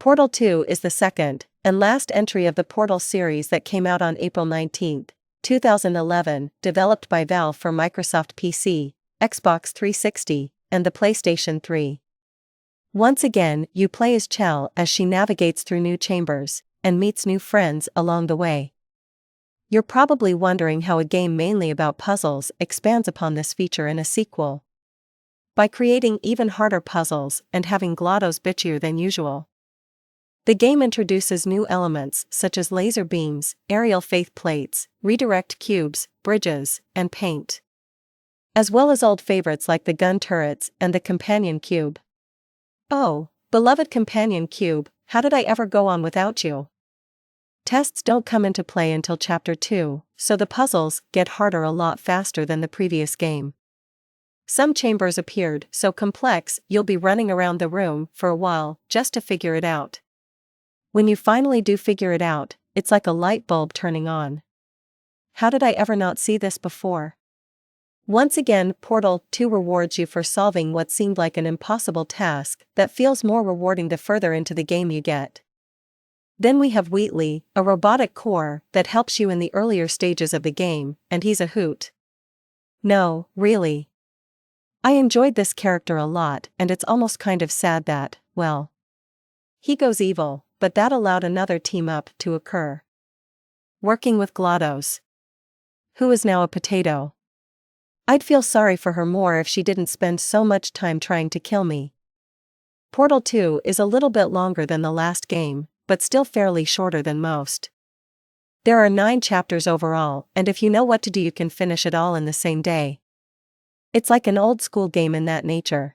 Portal 2 is the second and last entry of the Portal series that came out on April 19, 2011, developed by Valve for Microsoft PC, Xbox 360, and the PlayStation 3. Once again, you play as Chell as she navigates through new chambers and meets new friends along the way. You're probably wondering how a game mainly about puzzles expands upon this feature in a sequel. By creating even harder puzzles and having GLaDOS bitchier than usual. The game introduces new elements such as laser beams, aerial faith plates, redirect cubes, bridges, and paint. As well as old favorites like the gun turrets and the companion cube. Oh, beloved companion cube, how did I ever go on without you? Tests don't come into play until Chapter 2, so the puzzles get harder a lot faster than the previous game. Some chambers appeared so complex you'll be running around the room for a while just to figure it out. When you finally do figure it out, it's like a light bulb turning on. How did I ever not see this before? Once again, Portal 2 rewards you for solving what seemed like an impossible task that feels more rewarding the further into the game you get. Then we have Wheatley, a robotic core that helps you in the earlier stages of the game, and he's a hoot. No, really. I enjoyed this character a lot, and it's almost kind of sad that, well, he goes evil, but that allowed another team-up to occur. Working with GLaDOS, who is now a potato. I'd feel sorry for her more if she didn't spend so much time trying to kill me. Portal 2 is a little bit longer than the last game, but still fairly shorter than most. There are 9 chapters overall, and if you know what to do you can finish it all in the same day. It's like an old-school game in that nature.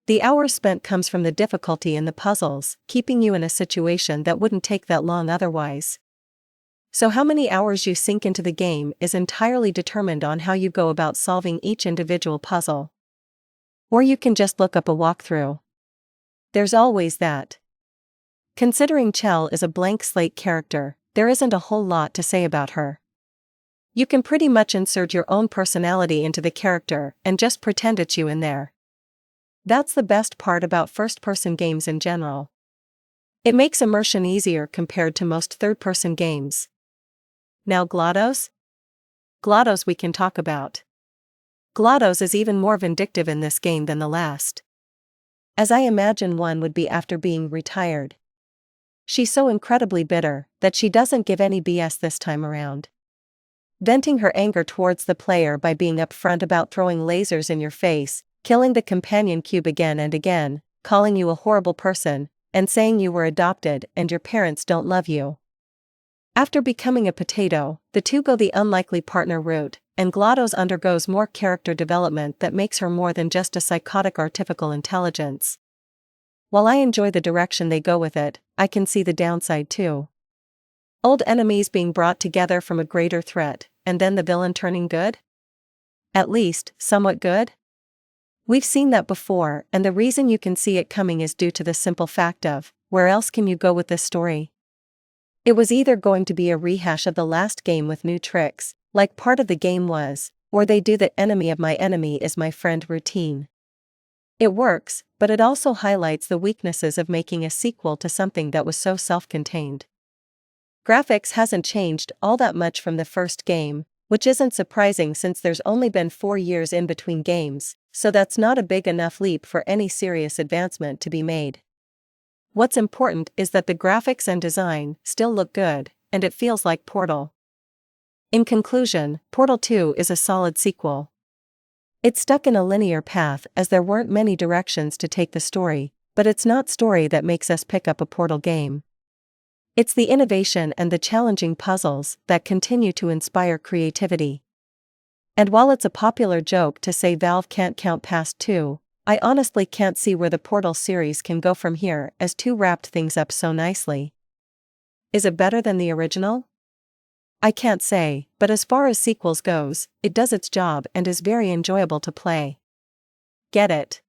The hours spent comes from the difficulty in the puzzles, keeping you in a situation that wouldn't take that long otherwise. So how many hours you sink into the game is entirely determined on how you go about solving each individual puzzle. Or you can just look up a walkthrough. There's always that. Considering Chell is a blank slate character, there isn't a whole lot to say about her. You can pretty much insert your own personality into the character and just pretend it's you in there. That's the best part about first-person games in general. It makes immersion easier compared to most third-person games. Now GLaDOS? GLaDOS we can talk about. GLaDOS is even more vindictive in this game than the last. As I imagine one would be after being retired. She's so incredibly bitter that she doesn't give any BS this time around. Venting her anger towards the player by being upfront about throwing lasers in your face, killing the companion cube again and again, calling you a horrible person, and saying you were adopted and your parents don't love you. After becoming a potato, the two go the unlikely partner route, and GLaDOS undergoes more character development that makes her more than just a psychotic artificial intelligence. While I enjoy the direction they go with it, I can see the downside too. Old enemies being brought together from a greater threat, and then the villain turning good? At least, somewhat good? We've seen that before, and the reason you can see it coming is due to the simple fact of, where else can you go with this story? It was either going to be a rehash of the last game with new tricks, like part of the game was, or they do the enemy of my enemy is my friend routine. It works, but it also highlights the weaknesses of making a sequel to something that was so self-contained. Graphics hasn't changed all that much from the first game, which isn't surprising since there's only been 4 years in between games, so that's not a big enough leap for any serious advancement to be made. What's important is that the graphics and design still look good, and it feels like Portal. In conclusion, Portal 2 is a solid sequel. It's stuck in a linear path as there weren't many directions to take the story, but it's not story that makes us pick up a Portal game. It's the innovation and the challenging puzzles that continue to inspire creativity. And while it's a popular joke to say Valve can't count past 2, I honestly can't see where the Portal series can go from here as 2 wrapped things up so nicely. Is it better than the original? I can't say, but as far as sequels goes, it does its job and is very enjoyable to play. Get it?